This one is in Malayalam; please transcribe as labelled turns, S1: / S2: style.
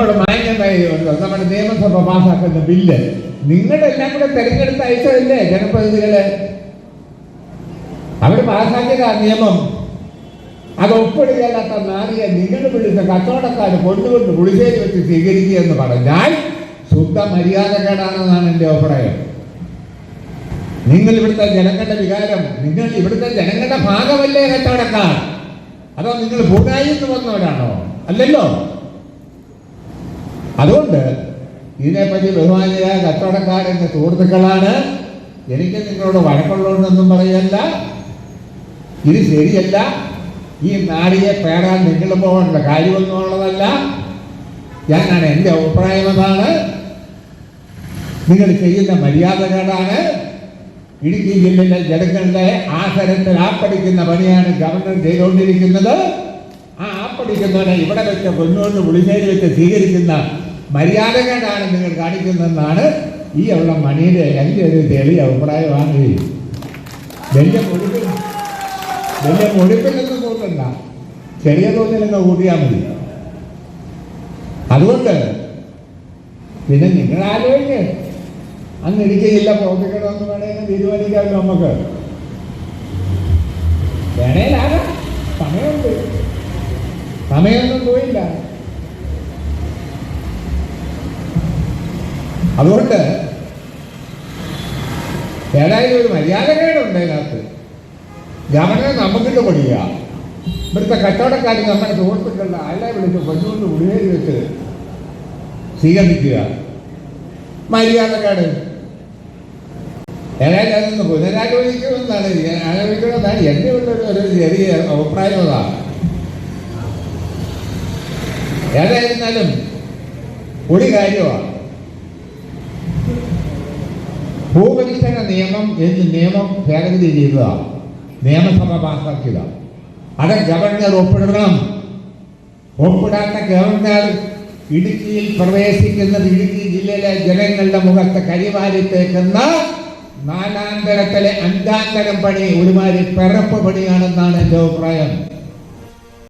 S1: നമ്മുടെ നിയമസഭ പാസാക്കുന്ന ബില്ല് നിങ്ങളെല്ലാം കൂടെ തെരഞ്ഞെടുത്ത് അയച്ചതല്ലേ ജനപ്രതിനിധികള്? അവർ പാസാക്കിയ നിയമം അത് ഒപ്പിടുകയല്ലാത്ത നാറിയെ നിങ്ങൾ വിളിച്ച കച്ചവടക്കാർ കൊണ്ടുകൊണ്ട് പുളിശ്ശേരി വെച്ച് സ്വീകരിക്കുക എന്ന് പറഞ്ഞാൽ ശുദ്ധ മര്യാദകേടാണെന്നാണ് എൻ്റെ അഭിപ്രായം. നിങ്ങൾ ഇവിടുത്തെ ജനങ്ങളുടെ വികാരം, നിങ്ങൾ ഇവിടുത്തെ ജനങ്ങളുടെ ഭാഗമല്ലേ കച്ചവടക്കാർ? അതോ നിങ്ങൾ പൂനായി എന്ന് വന്നവരാണോ? അല്ലല്ലോ. അതുകൊണ്ട് ഇതിനെപ്പറ്റി ബഹുമാനിയായ കച്ചവടക്കാരെന്ന സുഹൃത്തുക്കളാണ്. എനിക്ക് നിങ്ങളോട് വഴക്കുള്ളതെന്നൊന്നും പറയല്ല, ഇത് ശരിയല്ല. ഈ നാടിയെ പേടാൻ നിങ്ങൾ പോകേണ്ട കാര്യമൊന്നും ഉള്ളതല്ല. ഞാനാണ് എൻ്റെ അഭിപ്രായം. അതാണ് നിങ്ങൾ ചെയ്യുന്ന മര്യാദകേടാണ്. ഇടുക്കി ജില്ലയിലെ ജനങ്ങളുടെ ആസരത്തിൽ ആപ്പടിക്കുന്ന പണിയാണ് ഗവർണർ ചെയ്തുകൊണ്ടിരിക്കുന്നത്. ആ ആപ്പടിക്കുന്നവനെ ഇവിടെ വെച്ച് കൊണ്ടുകൊണ്ട് പുളിശ്ശേരി വെച്ച് സ്വീകരിക്കുന്ന മര്യാദകേടാണ് നിങ്ങൾ കാണിക്കുന്നതെന്നാണ് ഈ ഉള്ള മണിയുടെ എൻ്റെ ഒരു തെളിയ അഭിപ്രായമാണ്. വലിയ മുഴുപ്പിലൊന്നും കൂട്ടണ്ട, ചെറിയ തോതിലൊക്കെ കൂട്ടിയാൽ മതി. അതുകൊണ്ട് പിന്നെ നിങ്ങൾ ആലോചിക്ക്, അന്ന് ഇടുക്കിയില്ല പ്രവർത്തിക്കണമെന്ന് വേണമെങ്കിൽ തീരുമാനിക്കാമല്ലോ. നമുക്ക് വേണേലാകാം, സമയമുണ്ട്, സമയമൊന്നും പോയില്ല. അതുകൊണ്ട് ഏതായാലും ഒരു മര്യാദകേടുണ്ട് അതിനകത്ത്. ഗവർണർ നമുക്കിട്ട് പഠിക്കുക, ഇവിടുത്തെ കച്ചവടക്കാർ നമ്മുടെ സുഹൃത്തുക്കളുടെ അയാളെ വിളിച്ച് കൊണ്ടുകൊണ്ട് ഉള്ളിയേരി വെച്ച് സ്വീകരിക്കുക, മര്യാദക്കേട്. ഏതായാലും അതൊന്ന് പുനരാലോചിക്കണമെന്നാണ് ആലോചിക്കണമെന്നാണ് എൻ്റെ ഒരു ചെറിയ അഭിപ്രായം. അതാണ്. ഏതായിരുന്നാലും ഒരു കാര്യമാണ്, ഭൂപരിഷ്കരണ നിയമം എന്ന് നിയമം ഭേദഗതി ചെയ്തതാണ്, നിയമസഭ പാസാക്കിയതാണ്. അത് ഗവർണർ ഒപ്പിടണം. ഒപ്പിടാത്ത ഗവർണർ ഇടുക്കിയിൽ പ്രവേശിക്കുന്നത് ഇടുക്കി ജില്ലയിലെ ജനങ്ങളുടെ മുഖത്ത് കരിവാരിത്തേക്കുന്ന നാലാന്തരത്തിലെ അഞ്ചാന്തരം പണി ഒരുമാതിരി പിറപ്പ് പണിയാണെന്നാണ് എൻ്റെ അഭിപ്രായം.